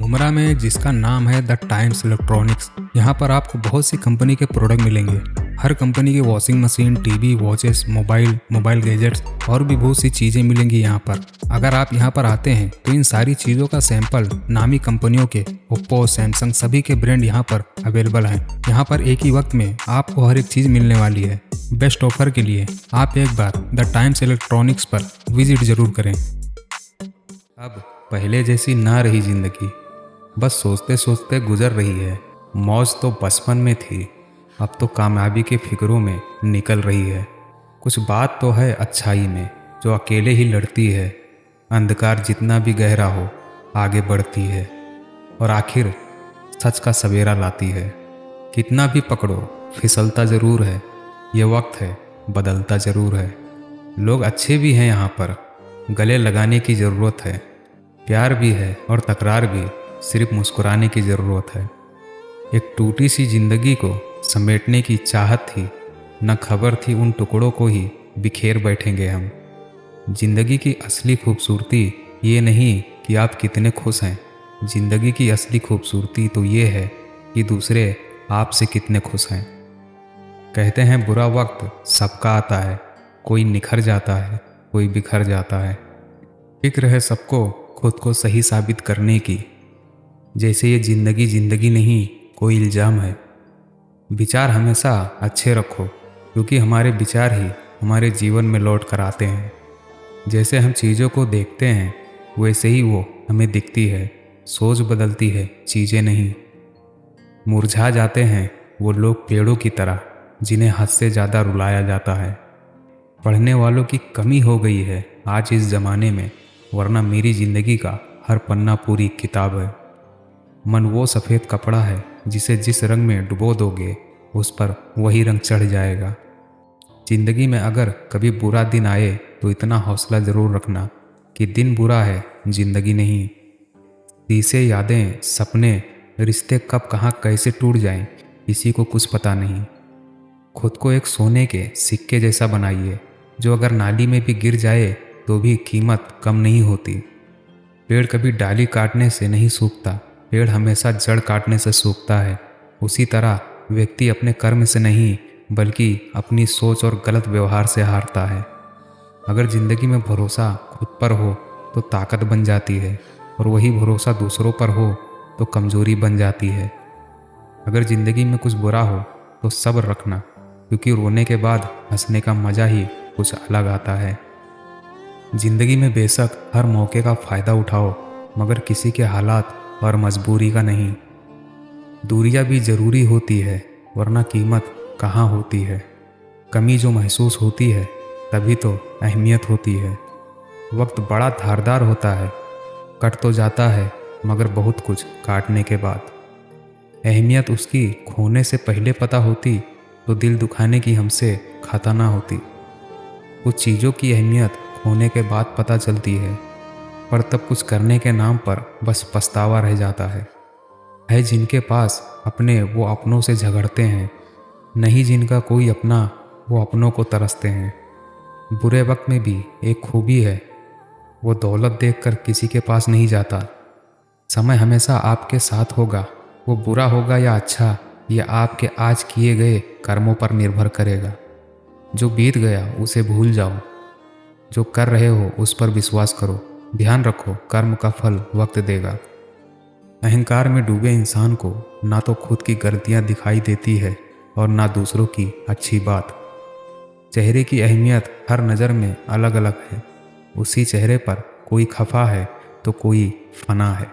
उमरा में जिसका नाम है द टाइम्स इलेक्ट्रॉनिक्स। यहाँ पर आपको बहुत सी कंपनी के प्रोडक्ट मिलेंगे। हर कंपनी की washing machine, TV, watches, mobile gadgets और भी बहुत सी चीज़ें मिलेंगी यहाँ पर। अगर आप यहाँ पर आते हैं तो इन सारी चीज़ों का सैंपल नामी कंपनियों के ओप्पो, सैमसंग सभी के ब्रांड यहाँ पर अवेलेबल हैं। यहाँ पर एक ही वक्त में आपको हर एक चीज़ मिलने वाली है। बेस्ट ऑफर के लिए आप एक बार द टाइम्स इलेक्ट्रॉनिक्स पर विजिट जरूर करें। अब पहले जैसी ना रही जिंदगी, बस सोचते सोचते गुजर रही है। मौज तो बचपन में थी, अब तो कामयाबी के फिक्रों में निकल रही है। कुछ बात तो है अच्छाई में जो अकेले ही लड़ती है। अंधकार जितना भी गहरा हो आगे बढ़ती है और आखिर सच का सवेरा लाती है। कितना भी पकड़ो फिसलता ज़रूर है, ये वक्त है बदलता ज़रूर है। लोग अच्छे भी हैं यहाँ पर, गले लगाने की ज़रूरत है। प्यार भी है और तकरार भी, सिर्फ मुस्कुराने की ज़रूरत है। एक टूटी सी जिंदगी को समेटने की चाहत थी, न खबर थी उन टुकड़ों को ही बिखेर बैठेंगे हम। जिंदगी की असली खूबसूरती ये नहीं कि आप कितने खुश हैं, जिंदगी की असली खूबसूरती तो ये है कि दूसरे आपसे कितने खुश हैं। कहते हैं बुरा वक्त सबका आता है, कोई निखर जाता है, कोई बिखर जाता है। फिक्र है सबको खुद को सही साबित करने की, जैसे ये जिंदगी नहीं कोई इल्ज़ाम है। विचार हमेशा अच्छे रखो, क्योंकि हमारे विचार ही हमारे जीवन में लौट कर आते हैं। जैसे हम चीज़ों को देखते हैं वैसे ही वो हमें दिखती है। सोच बदलती है, चीज़ें नहीं। मुरझा जाते हैं वो लोग पेड़ों की तरह जिन्हें हद से ज़्यादा रुलाया जाता है। पढ़ने वालों की कमी हो गई है आज इस ज़माने में, वरना मेरी ज़िंदगी का हर पन्ना पूरी किताब है। मन वो सफ़ेद कपड़ा है जिसे जिस रंग में डुबो दोगे उस पर वही रंग चढ़ जाएगा। ज़िंदगी में अगर कभी बुरा दिन आए तो इतना हौसला ज़रूर रखना कि दिन बुरा है, ज़िंदगी नहीं। शीशे, यादें, सपने, रिश्ते कब कहाँ कैसे टूट जाएं किसी को कुछ पता नहीं। खुद को एक सोने के सिक्के जैसा बनाइए, जो अगर नाली में भी गिर जाए तो भी कीमत कम नहीं होती। पेड़ कभी डाली काटने से नहीं सूखता, पेड़ हमेशा जड़ काटने से सूखता है। उसी तरह व्यक्ति अपने कर्म से नहीं बल्कि अपनी सोच और गलत व्यवहार से हारता है। अगर ज़िंदगी में भरोसा खुद पर हो तो ताकत बन जाती है, और वही भरोसा दूसरों पर हो तो कमज़ोरी बन जाती है। अगर ज़िंदगी में कुछ बुरा हो तो सब्र रखना, क्योंकि रोने के बाद हंसने का मज़ा ही कुछ अलग आता है। ज़िंदगी में बेशक हर मौके का फ़ायदा उठाओ, मगर किसी के हालात और मजबूरी का नहीं। दूरियां भी ज़रूरी होती है, वरना कीमत कहाँ होती है। कमी जो महसूस होती है तभी तो अहमियत होती है। वक्त बड़ा धारदार होता है, कट तो जाता है मगर बहुत कुछ काटने के बाद। अहमियत उसकी खोने से पहले पता होती तो दिल दुखाने की हमसे खाता ना होती। कुछ चीज़ों की अहमियत खोने के बाद पता चलती है, पर तब कुछ करने के नाम पर बस पछतावा रह जाता है जिनके पास अपने वो अपनों से झगड़ते हैं, नहीं जिनका कोई अपना वो अपनों को तरसते हैं। बुरे वक्त में भी एक खूबी है, वो दौलत देखकर किसी के पास नहीं जाता। समय हमेशा आपके साथ होगा, वो बुरा होगा या अच्छा ये आपके आज किए गए कर्मों पर निर्भर करेगा। जो बीत गया उसे भूल जाओ, जो कर रहे हो उस पर विश्वास करो। ध्यान रखो कर्म का फल वक्त देगा। अहंकार में डूबे इंसान को ना तो खुद की गलतियां दिखाई देती है और ना दूसरों की अच्छी बात। चेहरे की अहमियत हर नज़र में अलग अलग है, उसी चेहरे पर कोई खफा है तो कोई फना है।